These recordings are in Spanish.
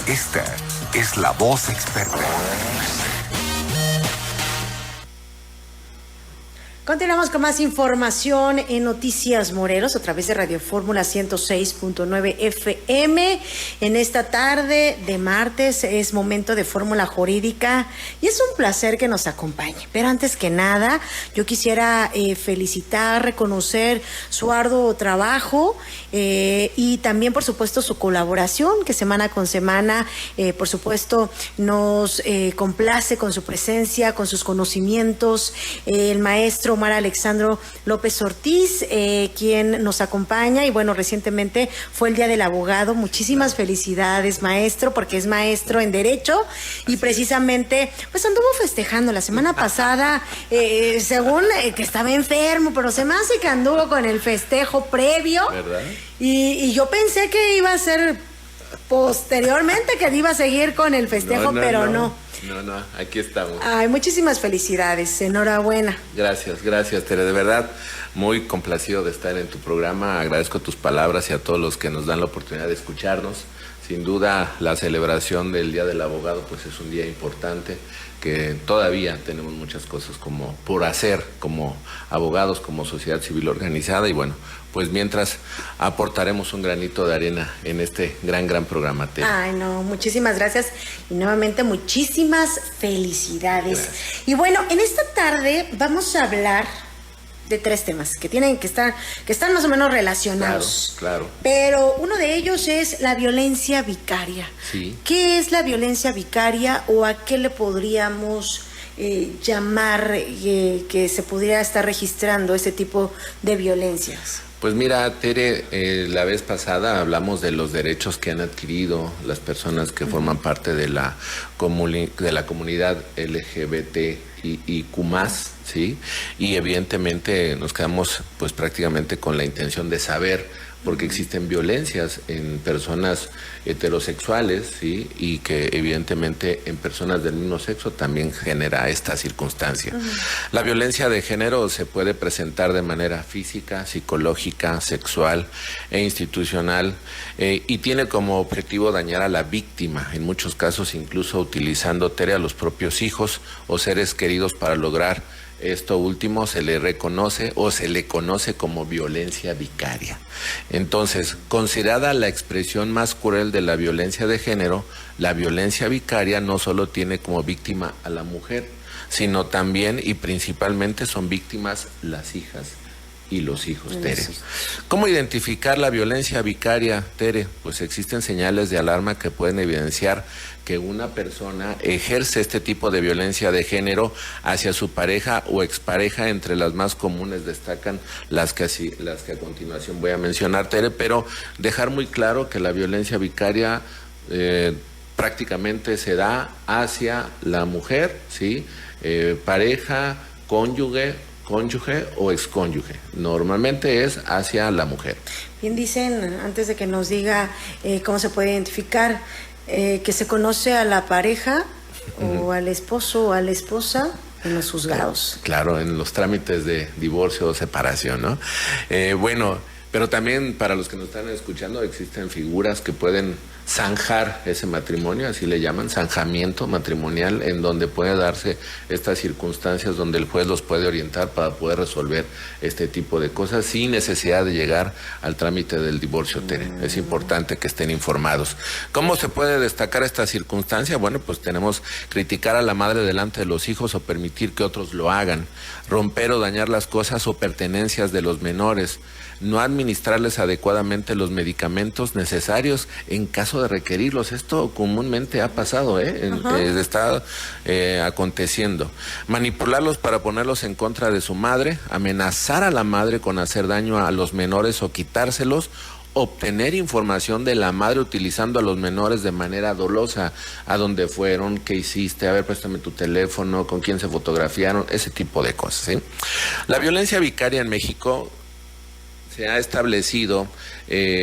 Esta es la voz experta. Continuamos con más información en Noticias Morelos a través de Radio Fórmula 106.9 FM. En esta tarde de martes es momento de Fórmula Jurídica y es un placer que nos acompañe. Pero antes que nada, yo quisiera felicitar, reconocer su arduo trabajo y también, por supuesto, su colaboración, que semana con semana, por supuesto, nos complace con su presencia, con sus conocimientos. El maestro Omar Alexandro López Ortiz, quien nos acompaña, y bueno, recientemente fue el Día del Abogado. Muchísimas felicidades, maestro, porque es maestro en Derecho y precisamente pues anduvo festejando la semana pasada, según que estaba enfermo, pero se me hace que anduvo con el festejo previo, ¿verdad? Y yo pensé que iba a ser posteriormente, que iba a seguir con el festejo, pero no. No, aquí estamos. Ay, muchísimas felicidades, enhorabuena. Gracias, Tere, de verdad, muy complacido de estar en tu programa, agradezco tus palabras y a todos los que nos dan la oportunidad de escucharnos. Sin duda, la celebración del Día del Abogado, pues es un día importante, que todavía tenemos muchas cosas como por hacer, como abogados, como sociedad civil organizada, y bueno, pues mientras aportaremos un granito de arena en este gran programa, Tere. Ay, no, muchísimas gracias y nuevamente muchísimas felicidades. Gracias. Y bueno, en esta tarde vamos a hablar de 3 temas que tienen que están más o menos relacionados. Claro. Pero uno de ellos es la violencia vicaria. Sí. ¿Qué es la violencia vicaria o a qué le podríamos llamar que se pudiera estar registrando este tipo de violencias? Pues mira, Tere, la vez pasada hablamos de los derechos que han adquirido las personas que forman parte de la comunidad LGBTIQ+, ¿sí? Y evidentemente nos quedamos pues prácticamente con la intención de saber porque existen violencias en personas heterosexuales, ¿sí? Y que evidentemente en personas del mismo sexo también genera esta circunstancia. La violencia de género se puede presentar de manera física, psicológica, sexual e institucional, y tiene como objetivo dañar a la víctima, en muchos casos incluso utilizando, Tere, a los propios hijos o seres queridos para lograr esto último. Se le reconoce o se le conoce como violencia vicaria. Entonces, considerada la expresión más cruel de la violencia de género, la violencia vicaria no solo tiene como víctima a la mujer, sino también y principalmente son víctimas las hijas y los hijos, Tere. ¿Cómo identificar la violencia vicaria, Tere? Pues existen señales de alarma que pueden evidenciar que una persona ejerce este tipo de violencia de género hacia su pareja o expareja. Entre las más comunes destacan las que a continuación voy a mencionar, Tere, pero dejar muy claro que la violencia vicaria prácticamente se da hacia la mujer, ¿sí? Pareja, cónyuge o excónyuge. Normalmente es hacia la mujer. Bien dicen, antes de que nos diga cómo se puede identificar, que se conoce a la pareja o al esposo o a la esposa en los juzgados. Claro, en los trámites de divorcio o separación, ¿no? Bueno, pero también para los que nos están escuchando existen figuras que pueden zanjar ese matrimonio, así le llaman, zanjamiento matrimonial, en donde puede darse estas circunstancias donde el juez los puede orientar para poder resolver este tipo de cosas sin necesidad de llegar al trámite del divorcio, Tere. Es importante que estén informados. ¿Cómo se puede destacar esta circunstancia? Bueno, pues tenemos criticar a la madre delante de los hijos o permitir que otros lo hagan, romper o dañar las cosas o pertenencias de los menores, no administrarles adecuadamente los medicamentos necesarios en caso de requerirlos. Esto comúnmente ha pasado, está aconteciendo. Manipularlos para ponerlos en contra de su madre, amenazar a la madre con hacer daño a los menores o quitárselos, obtener información de la madre utilizando a los menores de manera dolosa, a dónde fueron, qué hiciste, a ver, préstame tu teléfono, con quién se fotografiaron, ese tipo de cosas, ¿sí? La violencia vicaria en México se ha establecido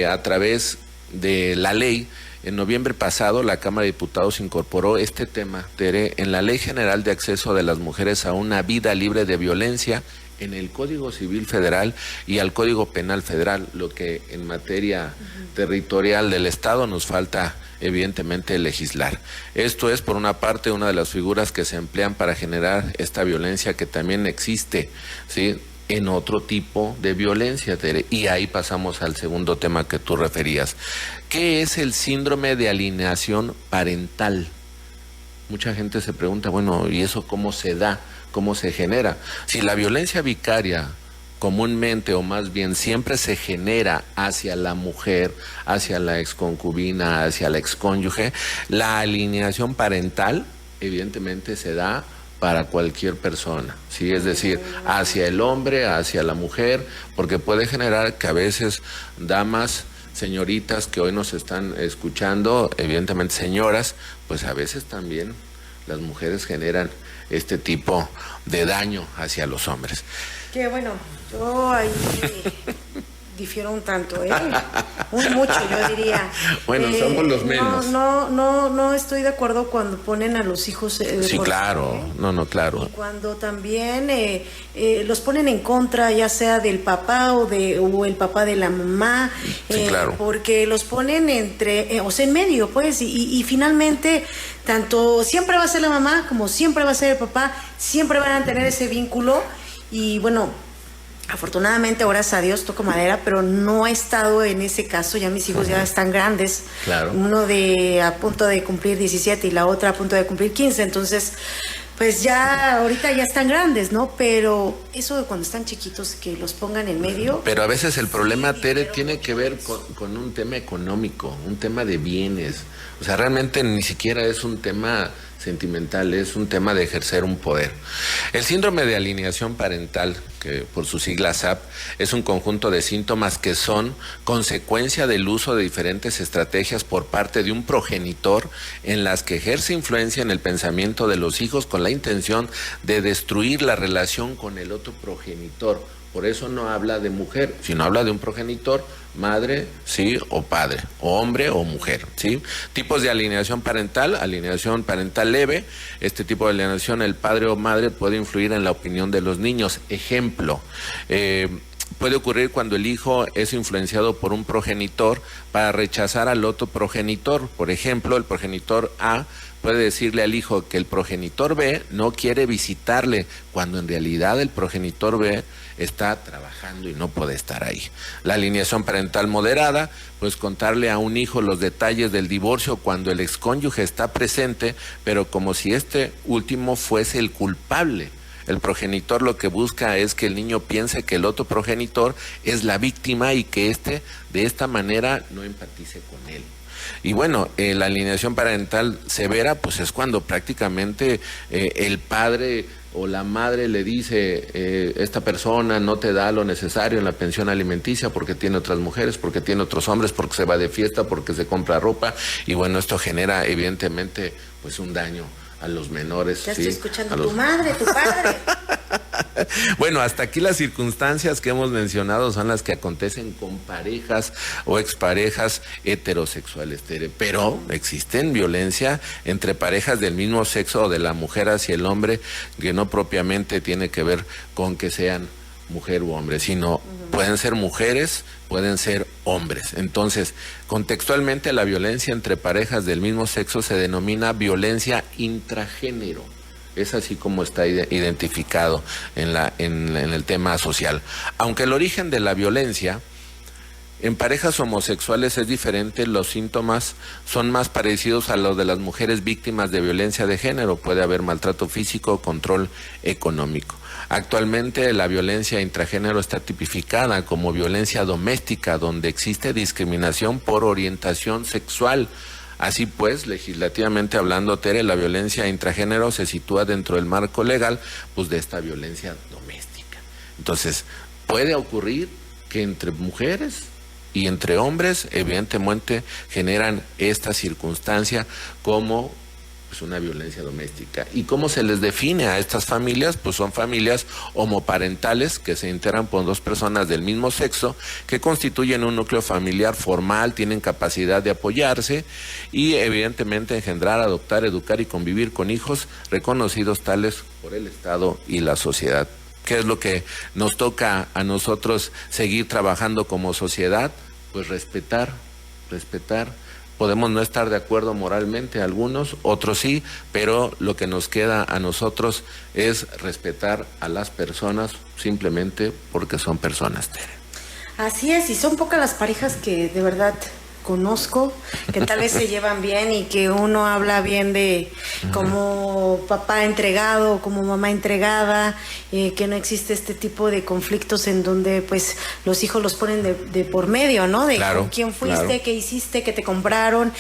a través de la ley. En noviembre pasado, la Cámara de Diputados incorporó este tema, Tere, en la Ley General de Acceso de las Mujeres a una Vida Libre de Violencia en el Código Civil Federal y al Código Penal Federal, lo que en materia territorial del Estado nos falta evidentemente legislar. Esto es, por una parte, una de las figuras que se emplean para generar esta violencia que también existe, ¿sí?, en otro tipo de violencia, Tere. Y ahí pasamos al segundo tema que tú referías. ¿Qué es el síndrome de alienación parental? Mucha gente se pregunta, bueno, ¿y eso cómo se da? ¿Cómo se genera? Si la violencia vicaria comúnmente, o más bien siempre, se genera hacia la mujer, hacia la exconcubina, hacia la excónyuge, la alienación parental evidentemente se da para cualquier persona, ¿sí? Es decir, hacia el hombre, hacia la mujer, porque puede generar que a veces damas, señoritas que hoy nos están escuchando, evidentemente señoras, pues a veces también las mujeres generan este tipo de daño hacia los hombres. Que bueno, yo ahí difiero un tanto, un mucho, yo diría. Bueno, somos los menos. No estoy de acuerdo cuando ponen a los hijos. Sí, claro, claro. Y cuando también los ponen en contra, ya sea del papá o el papá de la mamá, sí, claro. Porque los ponen o sea, en medio, pues, y finalmente, tanto siempre va a ser la mamá como siempre va a ser el papá, siempre van a tener ese vínculo. Y bueno, afortunadamente, gracias a Dios, toco madera, pero no he estado en ese caso. Ya mis hijos ya están grandes. Claro. Uno a punto de cumplir 17 y la otra a punto de cumplir 15. Entonces, pues ya ahorita ya están grandes, ¿no? Pero eso de cuando están chiquitos, que los pongan en medio. Pero a veces el problema, Tere, tiene que ver con un tema económico, un tema de bienes. O sea, realmente ni siquiera es un tema sentimental, es un tema de ejercer un poder. El síndrome de alienación parental, que por su sigla SAP, es un conjunto de síntomas que son consecuencia del uso de diferentes estrategias por parte de un progenitor en las que ejerce influencia en el pensamiento de los hijos con la intención de destruir la relación con el otro progenitor. Por eso no habla de mujer, sino habla de un progenitor, madre, sí, o padre, o hombre o mujer, ¿sí? Tipos de alienación parental leve. Este tipo de alienación, el padre o madre puede influir en la opinión de los niños. Ejemplo, puede ocurrir cuando el hijo es influenciado por un progenitor para rechazar al otro progenitor. Por ejemplo, el progenitor A puede decirle al hijo que el progenitor B no quiere visitarle, cuando en realidad el progenitor B está trabajando y no puede estar ahí. La alienación parental moderada, pues contarle a un hijo los detalles del divorcio cuando el excónyuge está presente, pero como si este último fuese el culpable. El progenitor lo que busca es que el niño piense que el otro progenitor es la víctima y que éste de esta manera no empatice con él. Y bueno, la alienación parental severa, pues es cuando prácticamente el padre o la madre le dice, esta persona no te da lo necesario en la pensión alimenticia porque tiene otras mujeres, porque tiene otros hombres, porque se va de fiesta, porque se compra ropa. Y bueno, esto genera evidentemente pues un daño a los menores. Ya ¿sí? estoy escuchando a tu madre, tu padre. Bueno, hasta aquí las circunstancias que hemos mencionado son las que acontecen con parejas o exparejas heterosexuales, Tere. Pero existen violencia entre parejas del mismo sexo o de la mujer hacia el hombre, que no propiamente tiene que ver con que sean mujer u hombre, sino pueden ser mujeres, pueden ser hombres. Entonces, contextualmente, la violencia entre parejas del mismo sexo se denomina violencia intragénero. Es así como está identificado en el tema social. Aunque el origen de la violencia en parejas homosexuales es diferente, los síntomas son más parecidos a los de las mujeres víctimas de violencia de género. Puede haber maltrato físico, control económico. Actualmente la violencia intragénero está tipificada como violencia doméstica, donde existe discriminación por orientación sexual. Así pues, legislativamente hablando, Tere, la violencia intragénero se sitúa dentro del marco legal, pues, de esta violencia doméstica. Entonces, puede ocurrir que entre mujeres y entre hombres, evidentemente, generan esta circunstancia como pues una violencia doméstica. ¿Y cómo se les define a estas familias? Pues son familias homoparentales que se integran por dos personas del mismo sexo que constituyen un núcleo familiar formal, tienen capacidad de apoyarse y evidentemente engendrar, adoptar, educar y convivir con hijos reconocidos tales por el Estado y la sociedad ¿Qué es lo que nos toca a nosotros seguir trabajando como sociedad? Pues respetar. Podemos no estar de acuerdo moralmente, algunos, otros sí, pero lo que nos queda a nosotros es respetar a las personas simplemente porque son personas, Tere. Así es, y son pocas las parejas que de verdad conozco, que tal vez se llevan bien y que uno habla bien de como papá entregado, como mamá entregada, que no existe este tipo de conflictos en donde pues los hijos los ponen de por medio, ¿no? De claro, con quién fuiste, claro. qué hiciste, qué te compraron,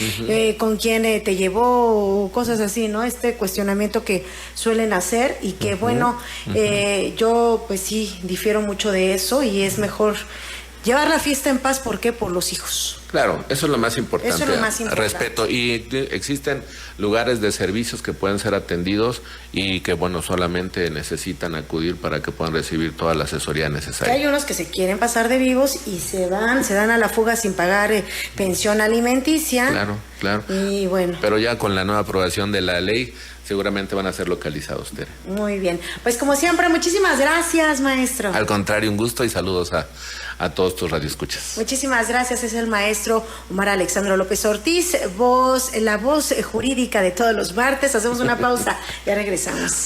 con quién te llevó, o cosas así, ¿no? Este cuestionamiento que suelen hacer y que bueno, yo pues sí difiero mucho de eso y es mejor llevar la fiesta en paz. ¿Por qué? Por los hijos. Claro, eso es lo más importante. Eso es lo más importante. Respeto. Y existen lugares de servicios que pueden ser atendidos y que, bueno, solamente necesitan acudir para que puedan recibir toda la asesoría Que necesaria. hay unos que se quieren pasar de vivos y se dan a la fuga sin pagar pensión alimenticia. Claro. Y bueno. Pero ya con la nueva aprobación de la ley, seguramente van a ser localizados, Tere. Muy bien. Pues como siempre, muchísimas gracias, maestro. Al contrario, un gusto y saludos a todos tus radioescuchas. Muchísimas gracias. Es el maestro Omar Alexandro López Ortiz, la voz jurídica de todos los martes. Hacemos una pausa, ya regresamos.